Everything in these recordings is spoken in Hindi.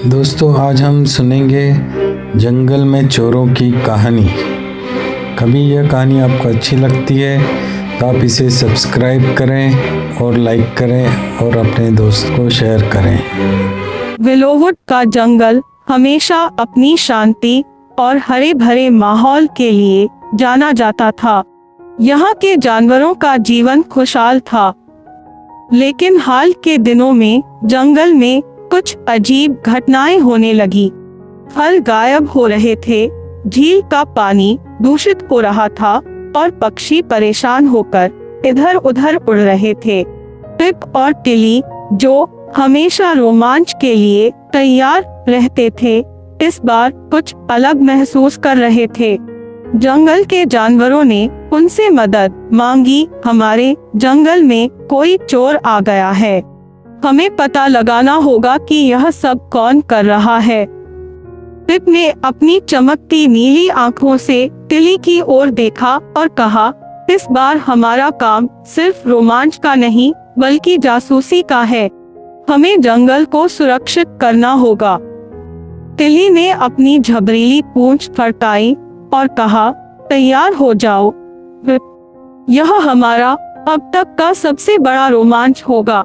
दोस्तों, आज हम सुनेंगे जंगल में चोरों की कहानी। कभी यह कहानी आपको अच्छी लगती है तो आप इसे सब्सक्राइब करें और लाइक करें और अपने दोस्त को शेयर करें। विलोवुड का जंगल हमेशा अपनी शांति और हरे भरे माहौल के लिए जाना जाता था। यहाँ के जानवरों का जीवन खुशहाल था, लेकिन हाल के दिनों में जंगल में कुछ अजीब घटनाएं होने लगी। फल गायब हो रहे थे, झील का पानी दूषित हो रहा था और पक्षी परेशान होकर इधर उधर उड़ रहे थे। पिप और टिली, जो हमेशा रोमांच के लिए तैयार रहते थे, इस बार कुछ अलग महसूस कर रहे थे। जंगल के जानवरों ने उनसे मदद मांगी। हमारे जंगल में कोई चोर आ गया है, हमें पता लगाना होगा कि यह सब कौन कर रहा है। पिप ने अपनी चमकती नीली आंखों से टिली की ओर देखा और कहा, इस बार हमारा काम सिर्फ रोमांच का नहीं बल्कि जासूसी का है। हमें जंगल को सुरक्षित करना होगा। टिली ने अपनी झबरीली पूंछ फड़काई और कहा, तैयार हो जाओ पिप, यह हमारा अब तक का सबसे बड़ा रोमांच होगा।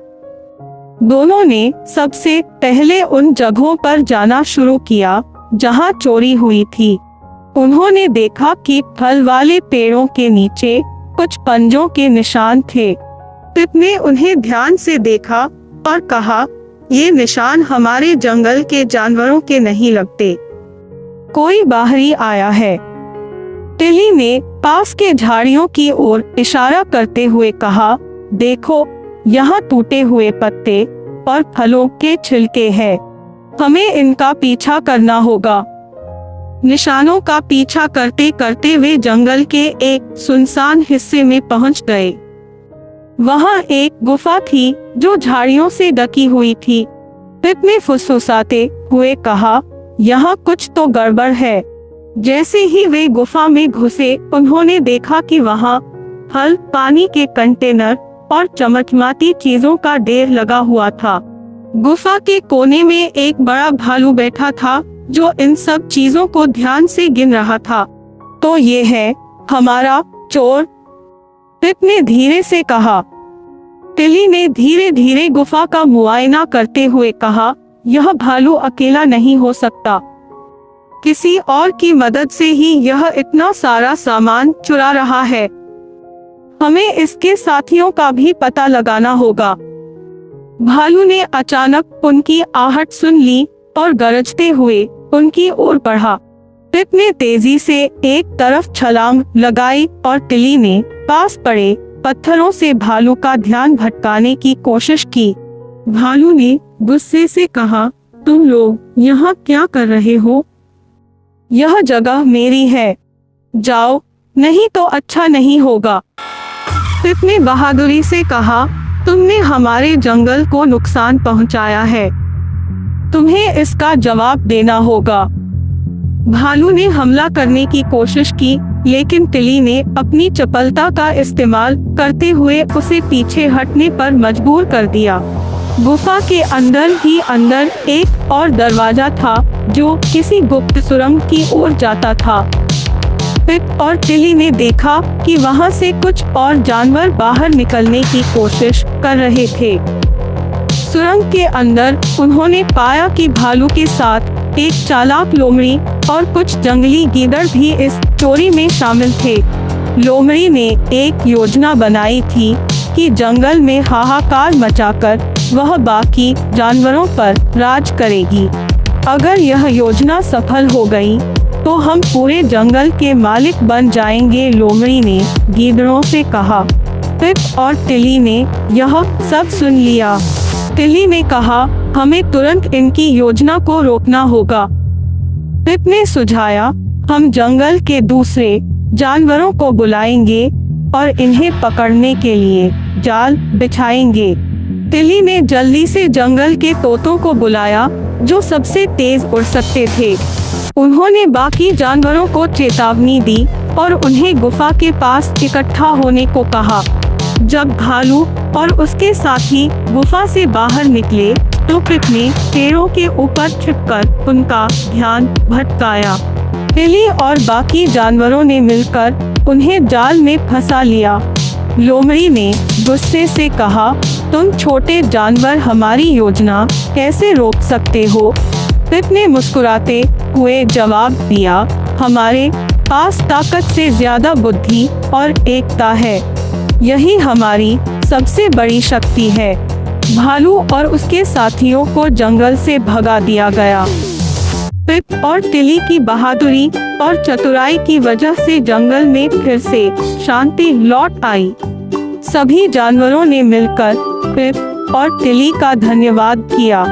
दोनों ने सबसे पहले उन जगहों पर जाना शुरू किया जहां चोरी हुई थी। उन्होंने देखा कि फल वाले पेड़ों के नीचे कुछ पंजों के निशान थे। पिप ने उन्हें ध्यान से देखा और कहा, ये निशान हमारे जंगल के जानवरों के नहीं लगते। कोई बाहरी आया है। टिली ने पास के झाड़ियों की ओर इशारा करते हुए कहा, देखो, यहाँ टूटे हुए पत्ते और फलों के छिलके हैं। हमें इनका पीछा करना होगा। निशानों का पीछा करते करते वे जंगल के एक सुनसान हिस्से में पहुंच गए। वहां एक गुफा थी जो झाड़ियों से ढकी हुई थी। पिप ने फुसफुसाते हुए कहा, यहाँ कुछ तो गड़बड़ है। जैसे ही वे गुफा में घुसे, उन्होंने देखा कि वहां फल, पानी के कंटेनर और चमचमाती चीजों का ढेर लगा हुआ था। गुफा के कोने में एक बड़ा भालू बैठा था जो इन सब चीजों को ध्यान से गिन रहा था। तो ये है हमारा चोर, पिप ने धीरे से कहा। टिली ने धीरे धीरे गुफा का मुआयना करते हुए कहा, यह भालू अकेला नहीं हो सकता। किसी और की मदद से ही यह इतना सारा सामान चुरा रहा है। हमें इसके साथियों का भी पता लगाना होगा। भालू ने अचानक उनकी आहट सुन ली और गरजते हुए उनकी ओर बढ़ा। पिप ने तेजी से एक तरफ छलांग लगाई और टिली ने पास पड़े पत्थरों से भालू का ध्यान भटकाने की कोशिश की। भालू ने गुस्से से कहा, तुम लोग यहाँ क्या कर रहे हो? यह जगह मेरी है, जाओ, नहीं तो अच्छा नहीं होगा। पिप ने बहादुरी से कहा, तुमने हमारे जंगल को नुकसान पहुंचाया है, तुम्हें इसका जवाब देना होगा। भालू ने हमला करने की कोशिश की, लेकिन टिली ने अपनी चपलता का इस्तेमाल करते हुए उसे पीछे हटने पर मजबूर कर दिया। गुफा के अंदर ही अंदर एक और दरवाजा था जो किसी गुप्त सुरंग की ओर जाता था। पिप और टिली ने देखा कि वहां से कुछ और जानवर बाहर निकलने की कोशिश कर रहे थे। सुरंग के अंदर उन्होंने पाया कि भालू के साथ एक चालाक लोमड़ी और कुछ जंगली गीदड़ भी इस चोरी में शामिल थे। लोमड़ी ने एक योजना बनाई थी कि जंगल में हाहाकार मचाकर वह बाकी जानवरों पर राज करेगी। अगर यह योजना सफल हो गई तो हम पूरे जंगल के मालिक बन जाएंगे, लोमड़ी ने गीदड़ों से कहा। पिप और टिली ने यह सब सुन लिया। टिली ने कहा, हमें तुरंत इनकी योजना को रोकना होगा। पिप ने सुझाया, हम जंगल के दूसरे जानवरों को बुलाएंगे और इन्हें पकड़ने के लिए जाल बिछाएंगे। टिली ने जल्दी से जंगल के तोतों को बुलाया जो सबसे तेज उड़ सकते थे। उन्होंने बाकी जानवरों को चेतावनी दी और उन्हें गुफा के पास इकट्ठा होने को कहा। जब भालू और उसके साथी गुफा से बाहर निकले तो पिप ने पेड़ों के ऊपर छिपकर उनका ध्यान भटकाया। टिली और बाकी जानवरों ने मिलकर उन्हें जाल में फंसा लिया। लोमड़ी ने गुस्से से कहा, तुम छोटे जानवर हमारी योजना कैसे रोक सकते हो? पिप ने मुस्कुराते हुए जवाब दिया, हमारे पास ताकत से ज्यादा बुद्धि और एकता है। यही हमारी सबसे बड़ी शक्ति है। भालू और उसके साथियों को जंगल से भगा दिया गया। पिप और टिली की बहादुरी और चतुराई की वजह से जंगल में फिर से शांति लौट आई। सभी जानवरों ने मिलकर पिप और टिली का धन्यवाद किया।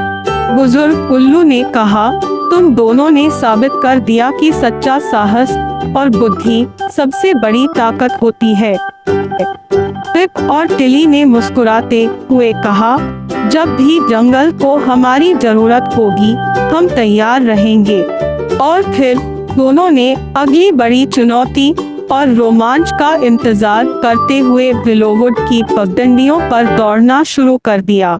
बुजुर्ग उल्लू ने कहा, तुम दोनों ने साबित कर दिया कि सच्चा साहस और बुद्धि सबसे बड़ी ताकत होती है। पिप और टिली ने मुस्कुराते हुए कहा, जब भी जंगल को हमारी जरूरत होगी हम तैयार रहेंगे। और फिर दोनों ने अगली बड़ी चुनौती और रोमांच का इंतजार करते हुए विलोवुड की पगडंडियों पर दौड़ना शुरू कर दिया।